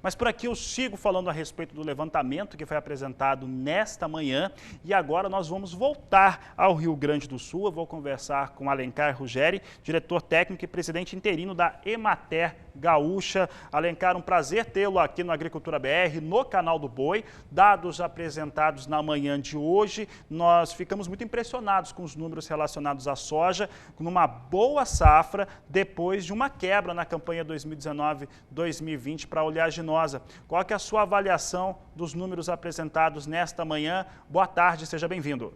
Mas por aqui eu sigo falando a respeito do levantamento que foi apresentado nesta manhã e agora nós vamos voltar ao Rio Grande do Sul. Eu vou conversar com Alencar Ruggeri, diretor técnico e presidente interino da Emater Gaúcha. Alencar, um prazer tê-lo aqui no Agricultura BR, no canal do Boi. Dados apresentados na manhã de hoje, nós ficamos muito impressionados com os números relacionados à soja, numa boa safra, depois de uma quebra na campanha 2019-2020 para a oleaginosa. Qual que é a sua avaliação dos números apresentados nesta manhã? Boa tarde, seja bem-vindo.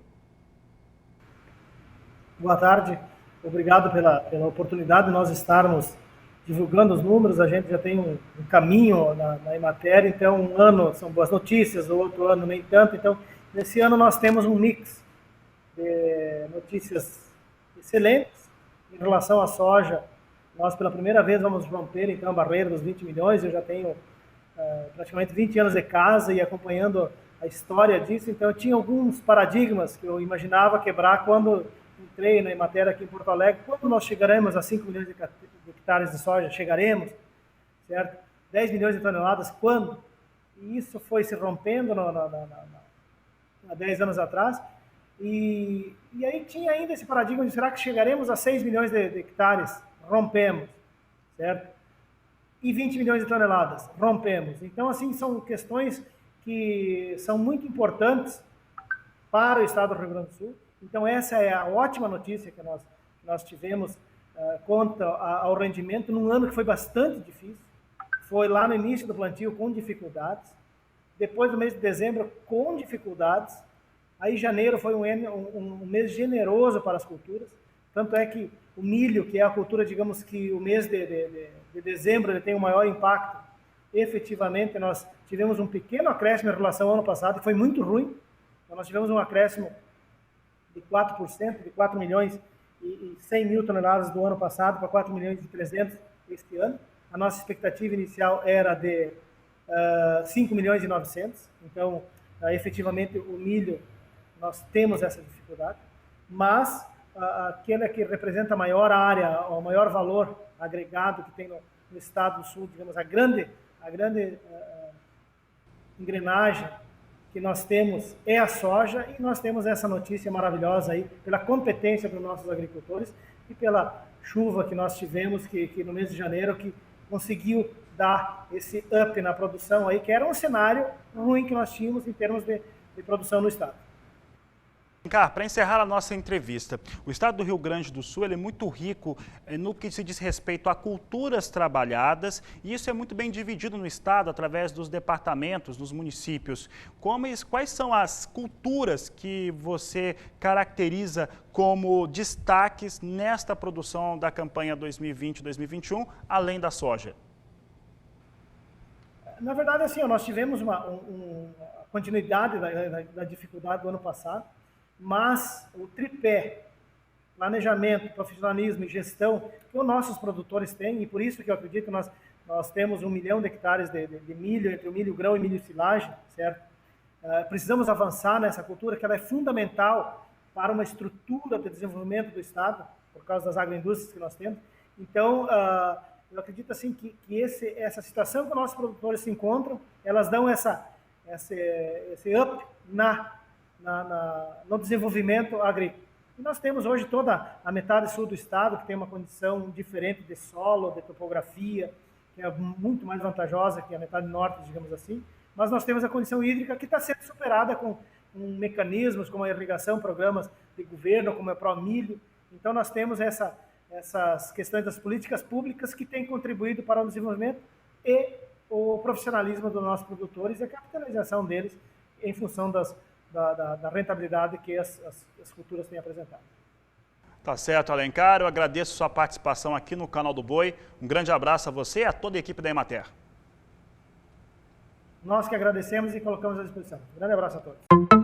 Boa tarde, obrigado pela oportunidade de nós estarmos divulgando os números. A gente já tem um caminho na Emater, então um ano são boas notícias, o outro ano nem tanto. Então, nesse ano nós temos um mix de notícias excelentes. Em relação à soja, nós pela primeira vez vamos romper então a barreira dos 20 milhões. Eu já tenho praticamente 20 anos de casa e acompanhando a história disso, então eu tinha alguns paradigmas que eu imaginava quebrar quando entrei na Emater aqui em Porto Alegre. Quando nós chegaremos a 5 milhões de hectares de soja, chegaremos, certo? 10 milhões de toneladas, quando? E isso foi se rompendo há 10 anos atrás. E aí tinha ainda esse paradigma de será que chegaremos a 6 milhões de hectares? Rompemos, certo? E 20 milhões de toneladas, rompemos. Então, assim, são questões que são muito importantes para o estado do Rio Grande do Sul. Então, essa é a ótima notícia que nós tivemos quanto ao rendimento num ano que foi bastante difícil. Foi lá no início do plantio com dificuldades, depois do mês de dezembro com dificuldades. Aí janeiro foi um mês generoso para as culturas, tanto é que o milho, que é a cultura, digamos que o mês de dezembro ele tem o maior impacto. Efetivamente, nós tivemos um pequeno acréscimo em relação ao ano passado, que foi muito ruim. Então, nós tivemos um acréscimo de 4%, de 4 milhões e 100 mil toneladas do ano passado para 4 milhões e 300 este ano. A nossa expectativa inicial era de 5 milhões e 900. Então, efetivamente, o milho, nós temos essa dificuldade, mas aquele que representa a maior área, o maior valor agregado que tem no estado do Sul, digamos, a grande engrenagem que nós temos é a soja, e nós temos essa notícia maravilhosa aí, pela competência dos nossos agricultores e pela chuva que nós tivemos, que no mês de janeiro, que conseguiu dar esse up na produção aí, que era um cenário ruim que nós tínhamos em termos de produção no estado. Alencar, para encerrar a nossa entrevista, o estado do Rio Grande do Sul ele é muito rico no que se diz respeito a culturas trabalhadas, e isso é muito bem dividido no estado através dos departamentos, dos municípios. Quais são as culturas que você caracteriza como destaques nesta produção da campanha 2020-2021, além da soja? Na verdade, assim, nós tivemos uma continuidade da dificuldade do ano passado, mas o tripé, planejamento, profissionalismo e gestão que os nossos produtores têm, e por isso que eu acredito que nós temos 1 milhão de hectares de milho, entre o milho grão e milho silagem, certo? Precisamos avançar nessa cultura, que ela é fundamental para uma estrutura de desenvolvimento do estado, por causa das agroindústrias que nós temos. Então, eu acredito assim que essa situação que os nossos produtores se encontram, elas dão esse up no desenvolvimento agrícola. E nós temos hoje toda a metade sul do estado, que tem uma condição diferente de solo, de topografia, que é muito mais vantajosa que a metade norte, digamos assim. Mas nós temos a condição hídrica que está sendo superada com mecanismos como a irrigação, programas de governo, como é o ProMilho. Então nós temos essas questões das políticas públicas que têm contribuído para o desenvolvimento e o profissionalismo dos nossos produtores e a capitalização deles em função da rentabilidade que as culturas têm apresentado. Tá certo, Alencar. Eu agradeço sua participação aqui no canal do Boi. Um grande abraço a você e a toda a equipe da Emater. Nós que agradecemos e colocamos à disposição. Um grande abraço a todos.